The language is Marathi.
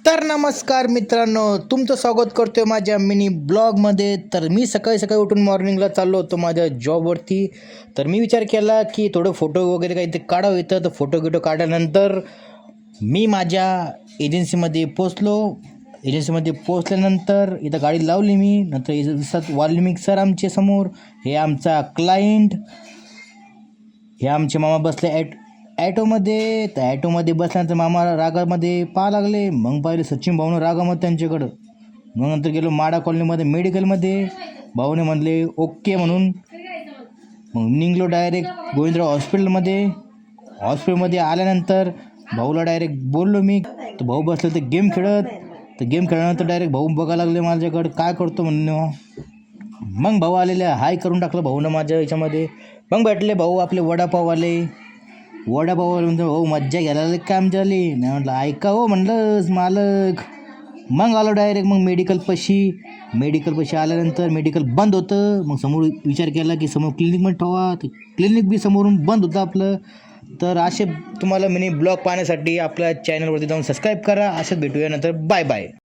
तर नमस्कार मित्रांनो, तुमचं स्वागत करतोय माझ्या मिनी ब्लॉगमध्ये. तर मी सकाळी सकाळी उठून मॉर्निंगला चाललो होतो माझ्या जॉबवरती. तर मी विचार केला की थोडं फोटो वगैरे काही ते काढावं येतं. तर फोटो काढल्यानंतर मी माझ्या एजन्सीमध्ये पोचलो. एजन्सीमध्ये पोचल्यानंतर इथं गाडी लावली मी. नंतर इथं दिसतात वाल्मिक सर आमचे समोर. हे आमचा क्लायंट, हे आमचे मामा बसले ॲटोमध्ये. तर ॲटोमध्ये बसल्यानंतर मामा रागामध्ये पाहा लागले. मग पाहिले सचिन भाऊनं रागामध्ये त्यांच्याकडं. मग नंतर गेलो माडा कॉलनीमध्ये मेडिकलमध्ये. भाऊने म्हणले ओके म्हणून. मग निघलो डायरेक्ट गोविंदराव हॉस्पिटलमध्ये आल्यानंतर भाऊला डायरेक्ट बोललो मी. तर भाऊ बसले तर गेम खेळत. तर गेम खेळल्यानंतर डायरेक्ट भाऊ बघायला लागले माझ्याकडं, काय करतो म्हणून. मग भाऊ आलेले हाय करून टाकलं भाऊनं माझ्या याच्यामध्ये. मग भेटले भाऊ आपले वडापाववाले म्हणतो भाऊ मज्जा घ्यायला काम झाली. नाही म्हटलं ऐका हो म्हणलं मालक. मग आलो डायरेक्ट मग मेडिकलपाशी आल्यानंतर मेडिकल बंद होतं. मग समोर विचार केला की समोर क्लिनिकमध्ये ठेवा. ते क्लिनिक बी समोरून बंद होतं आपलं. तर असे तुम्हाला मिनी ब्लॉग पाहण्यासाठी आपल्या चॅनलवरती जाऊन सबस्क्राईब करा. असेच भेटूया नंतर. Bye bye.